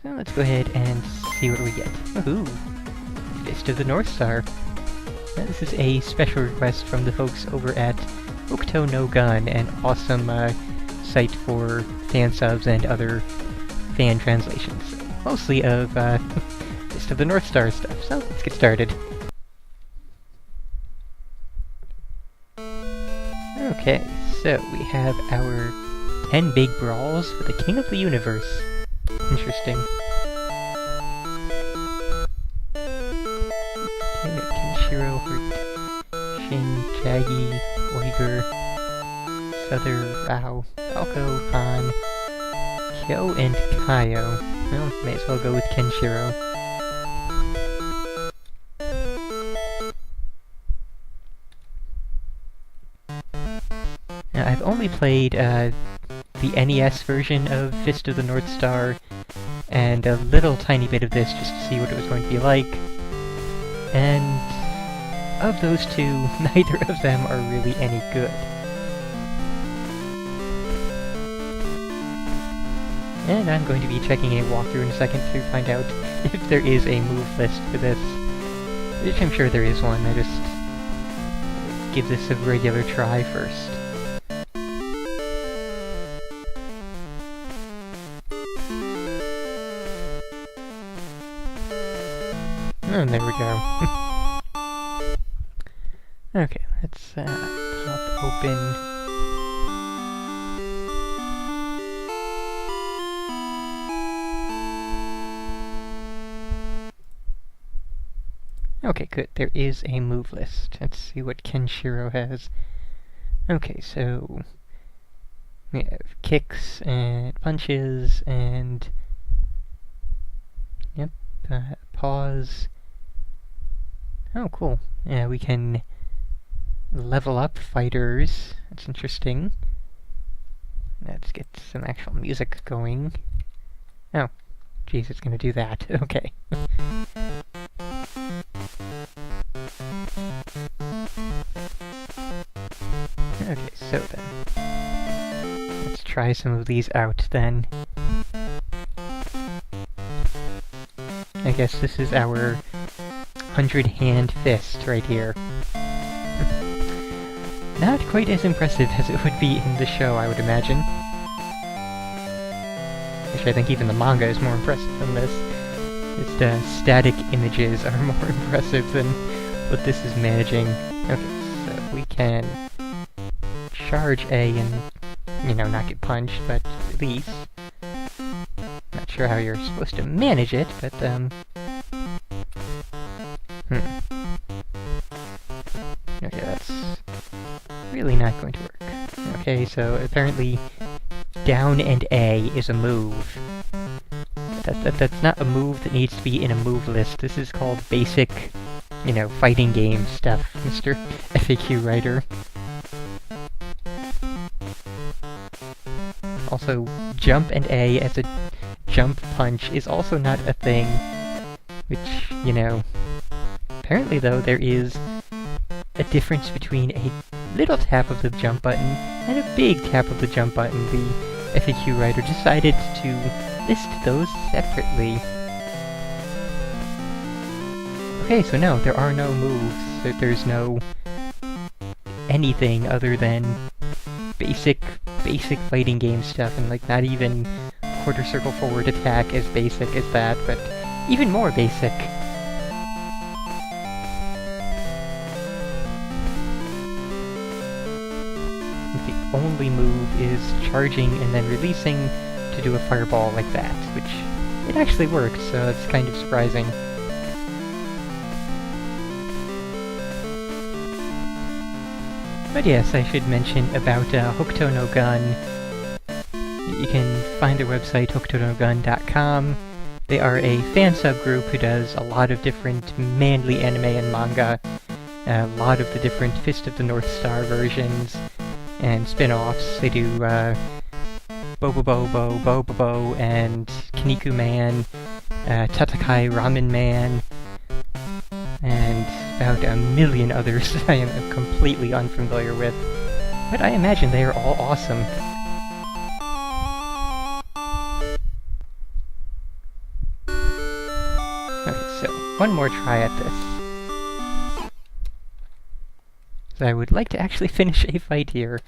So let's go ahead and see what we get. Woohoo! Fist of the North Star. This is a special request from the folks over at Hokuto no Gun, an awesome site for fan subs and other fan translations. Mostly of Fist of the North Star stuff, so let's get started. Okay, so we have our 10 big brawls for the King of the Universe. Interesting. Okay, Kenshiro for Shin, Shaggy, Oiger, Souther, Rao, Falco, Han, Kyo, and Kaio. Well, may as well go with Kenshiro. Now, I've only played the NES version of Fist of the North Star, and a little tiny bit of this just to see what it was going to be like. And of those two, neither of them are really any good. And I'm going to be checking a walkthrough in a second to find out if there is a move list for this. Which I'm sure there is one, I just give this a regular try first. And there we go. Okay, let's pop open... Okay, good. There is a move list. Let's see what Kenshiro has. Okay, so... we have kicks and punches and... Yep, pause... Oh, cool. Yeah, we can level up fighters. That's interesting. Let's get some actual music going. Oh, geez, it's gonna do that. Okay. Okay, so then. Let's try some of these out, then. I guess this is our 100-hand fist right here. Not quite as impressive as it would be in the show, I would imagine. Actually, I think even the manga is more impressive than this. Its static images are more impressive than what this is managing. Okay, so we can charge A and, you know, not get punched, but release. Not sure how you're supposed to manage it, but, Okay, that's really not going to work. Okay, so apparently down and A is a move. That's not a move that needs to be in a move list. This is called basic, you know, fighting game stuff, Mr. FAQ writer. Also, jump and A as a jump punch is also not a thing, which, you know... Apparently, though, there is a difference between a little tap of the jump button and a big tap of the jump button. The FAQ writer decided to list those separately. Okay, so no, there are no moves. There's no anything other than basic fighting game stuff, and like not even quarter circle forward attack as basic as that, but even more basic. The only move is charging and then releasing to do a fireball like that, which it actually works, so it's kind of surprising. But yes, I should mention about Hokuto no Gun. You can find their website, hokutonogun.com. They are a fan subgroup who does a lot of different manly anime and manga, a lot of the different Fist of the North Star versions, and spin-offs. They do Bobobobo, Bobobo, and Kiniku Man, Tatakai Ramen Man, and about a million others I am completely unfamiliar with. But I imagine they are all awesome. one more try at this. So I would like to actually finish a fight here.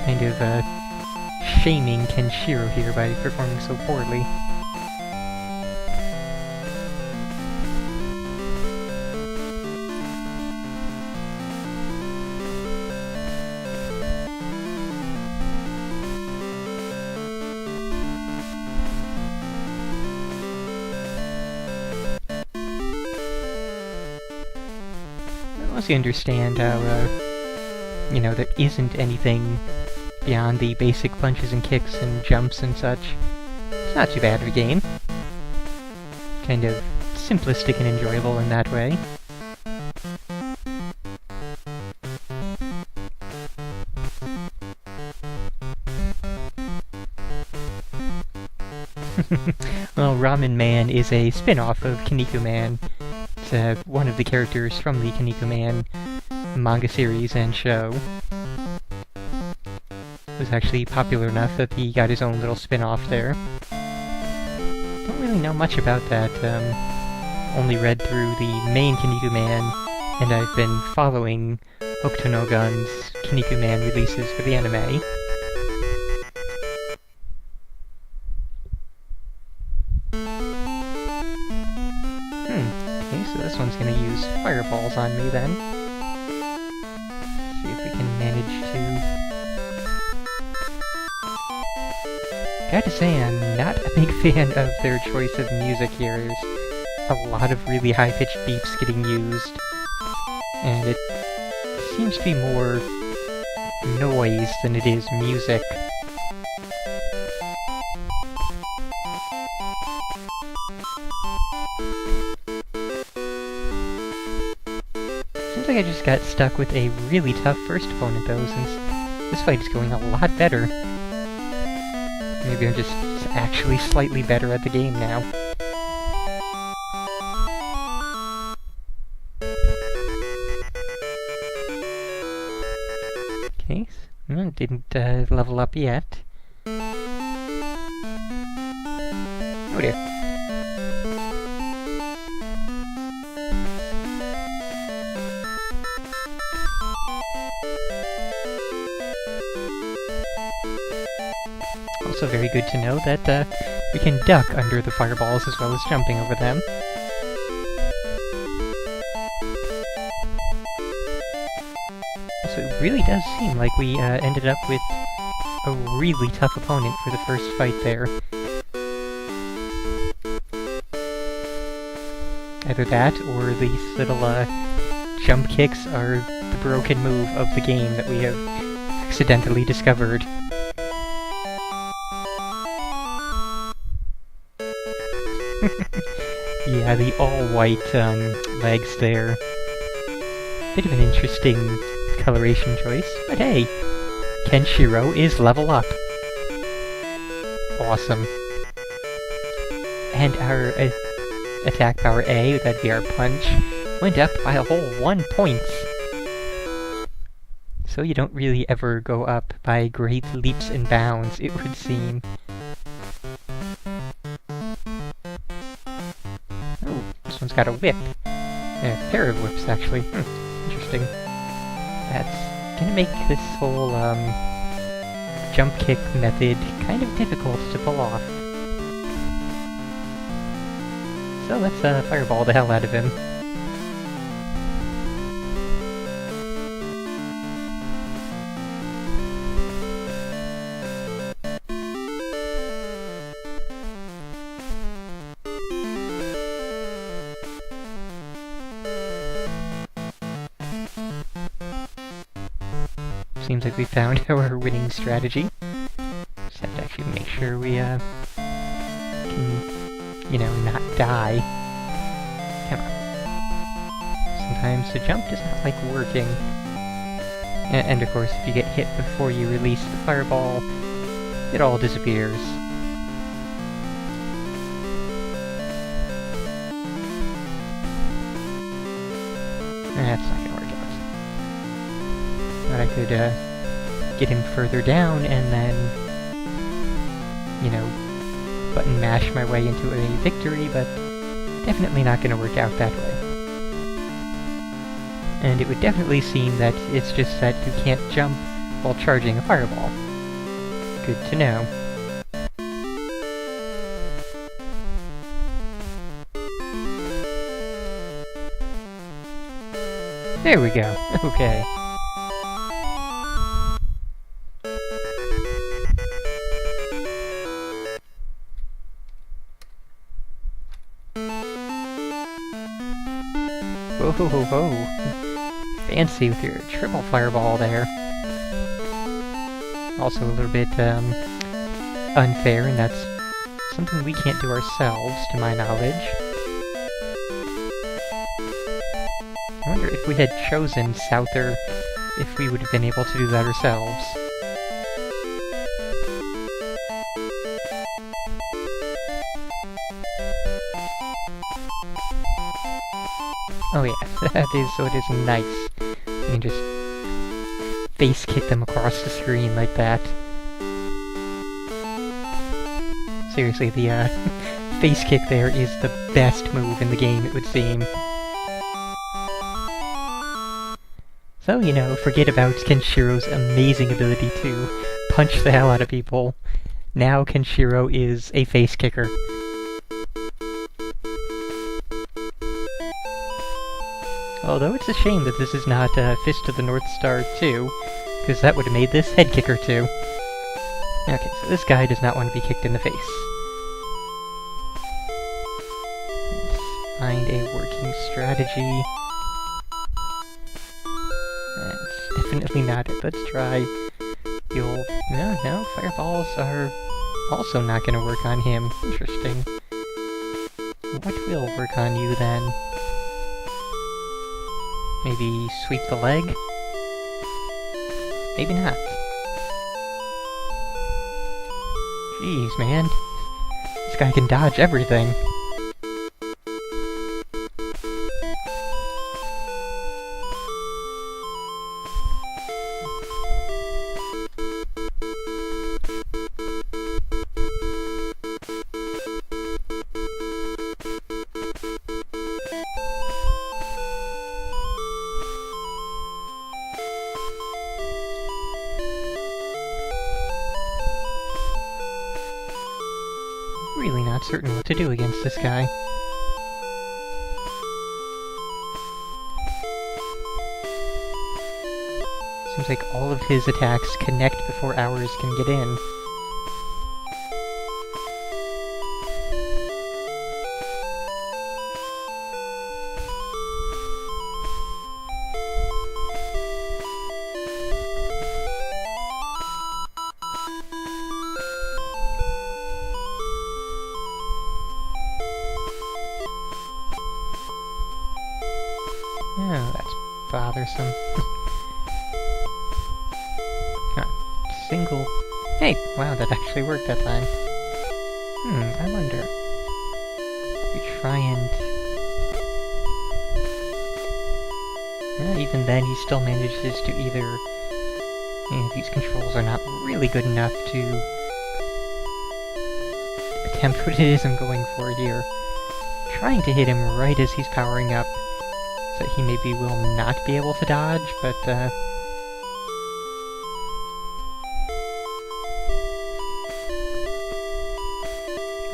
Kind of, shaming Kenshiro here by performing so poorly. Once you understand how, you know, there isn't anything beyond the basic punches and kicks and jumps and such, it's not too bad of a game. Kind of simplistic and enjoyable in that way. Well, Ramen Man is a spin-off of Kinniku Man. It's one of the characters from the Kinniku Man manga series and show. It was actually popular enough that he got his own little spin-off there. Don't really know much about that, only read through the main Kinniku Man, and I've been following Hokuto no Gun's Kinniku Man releases for the anime. Okay, so this one's gonna use fireballs on me then. See if we can manage to... Gotta say, I'm not a big fan of their choice of music here. There's a lot of really high-pitched beeps getting used, and it seems to be more noise than it is music. Seems like I just got stuck with a really tough first opponent though, since this fight is going a lot better. Maybe I'm just actually slightly better at the game now. Okay, didn't level up yet. Oh dear. Also very good to know that we can duck under the fireballs as well as jumping over them. Also, it really does seem like we ended up with a really tough opponent for the first fight there. Either that, or these little jump kicks are the broken move of the game that we have accidentally discovered. Yeah, the all-white legs there. Bit of an interesting coloration choice, but hey, Kenshiro is level up. Awesome. And our attack power A, that'd be our punch, went up by a whole 1 point. So you don't really ever go up by great leaps and bounds, it would seem. Oh, this one's got a whip. A pair of whips, actually. Interesting. That's gonna make this whole, jump kick method kind of difficult to pull off. So let's, fireball the hell out of him. Seems like we found our winning strategy. Just have to actually make sure we, can, you know, not die. Come on. Sometimes the jump does not like working. And of course, if you get hit before you release the fireball, it all disappears. That's not gonna work out. But I could, get him further down and then, you know, button mash my way into a victory, but definitely not gonna work out that way. And it would definitely seem that it's just that you can't jump while charging a fireball. Good to know. There we go. Okay. Whoa, whoa, whoa. Fancy with your triple fireball there. Also a little bit, unfair, and that's something we can't do ourselves, to my knowledge. I wonder if we had chosen Souther, if we would have been able to do that ourselves. Oh yeah, that is what is nice. You can just face kick them across the screen like that. Seriously, the face kick there is the best move in the game, it would seem. So, you know, forget about Kenshiro's amazing ability to punch the hell out of people. Now Kenshiro is a face kicker. Although it's a shame that this is not Fist of the North Star 2, because that would have made this Head Kicker 2. Okay, so this guy does not want to be kicked in the face. Let's find a working strategy. That's definitely not it. Let's try the old... No, fireballs are also not going to work on him. Interesting. What will work on you, then? Maybe sweep the leg? Maybe not. Jeez, man. This guy can dodge everything. Really not certain what to do against this guy. Seems like all of his attacks connect before ours can get in. Oh, that's bothersome. Single... Hey! Wow, that actually worked that time. I wonder... We try and... even then, he still manages to either... these controls are not really good enough to... attempt what it is I'm going for here. Trying to hit him right as he's powering up, so that he maybe will not be able to dodge, but,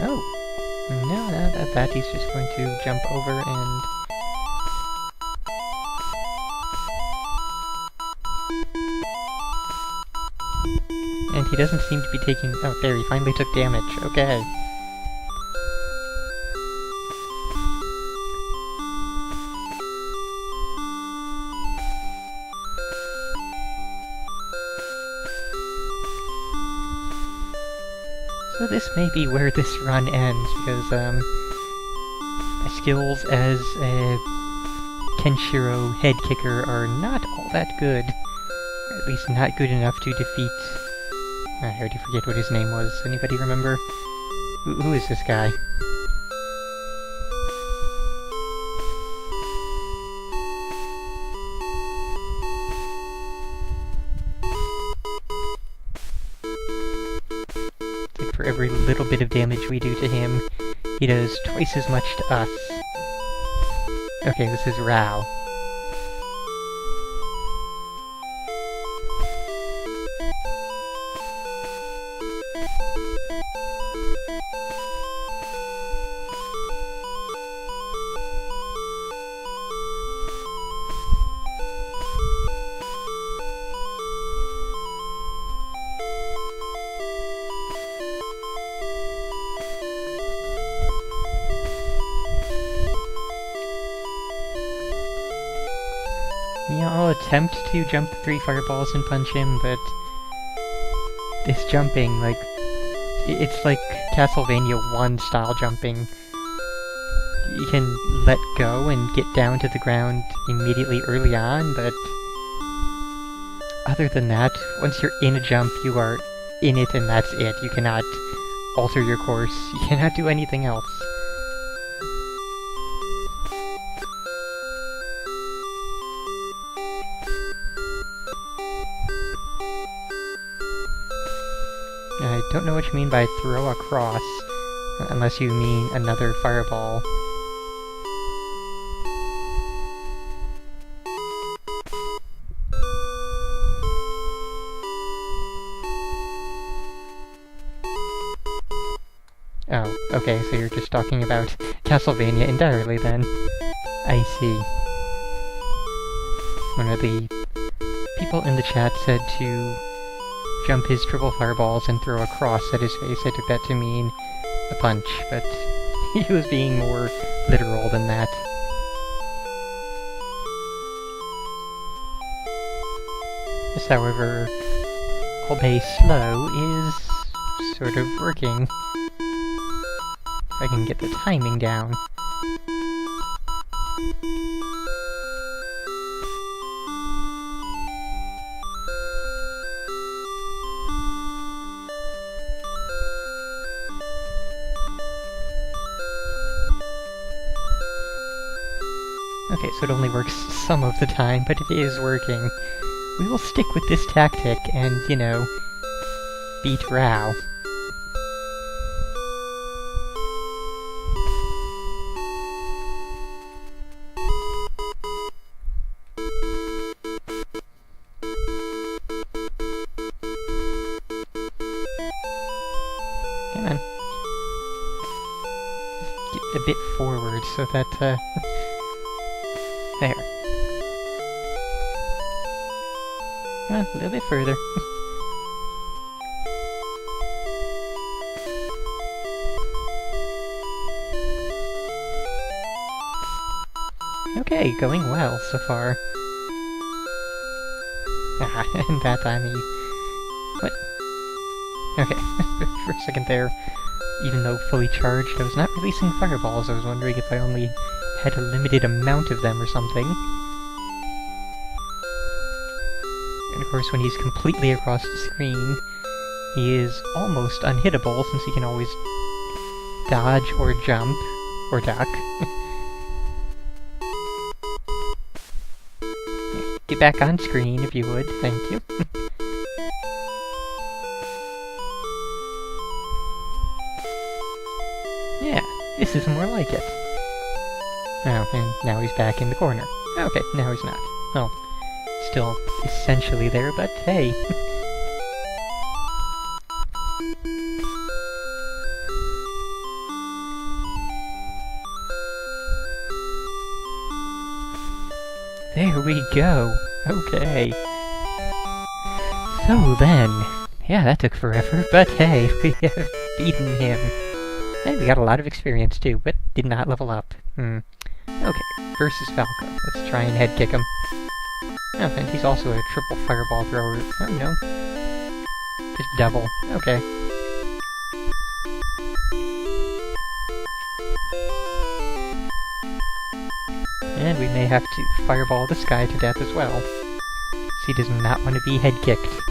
Oh! No, that he's just going to jump over and... And he doesn't seem to be taking... Oh, there, he finally took damage. Okay. So this may be where this run ends, because, my skills as a Kenshiro head kicker are not all that good. Or at least not good enough to defeat... I already forget what his name was. Anybody remember? Who is this guy? every little bit of damage we do to him, he does twice as much to us. Okay, this is Rao. Yeah, I'll attempt to jump 3 fireballs and punch him, but this jumping, like, it's like Castlevania 1 style jumping. You can let go and get down to the ground immediately early on, but other than that, once you're in a jump, you are in it and that's it. You cannot alter your course, you cannot do anything else. I don't know what you mean by throw across, unless you mean another fireball. Oh, okay, so you're just talking about Castlevania entirely then. I see. One of the people in the chat said to jump his triple fireballs and throw a cross at his face. I took that to mean a punch, but he was being more literal than that. This, however, albeit slow, is sort of working. If I can get the timing down. Okay, so it only works some of the time, but it is working. We will stick with this tactic and, you know, beat Rao. Come on. Just get a bit forward so that, there. Come on, a little bit further. Okay, going well so far. Ah, and that time he... What? Okay, for a second there, even though fully charged, I was not releasing fireballs. I was wondering if I only had a limited amount of them or something. And of course, when he's completely across the screen, he is almost unhittable, since he can always dodge or jump, or duck. Get back on screen, if you would. Thank you. Yeah, this is more like it. Oh, and now he's back in the corner. Okay, now he's not. Well, still essentially there, but hey. There we go. Okay. So then, yeah, that took forever, but hey, we have beaten him. And we got a lot of experience too, but did not level up. Okay, versus Falco. Let's try and head kick him. Oh, and he's also a triple fireball thrower. Oh no. Just double. Okay. And we may have to fireball this guy to death as well. He does not want to be head kicked.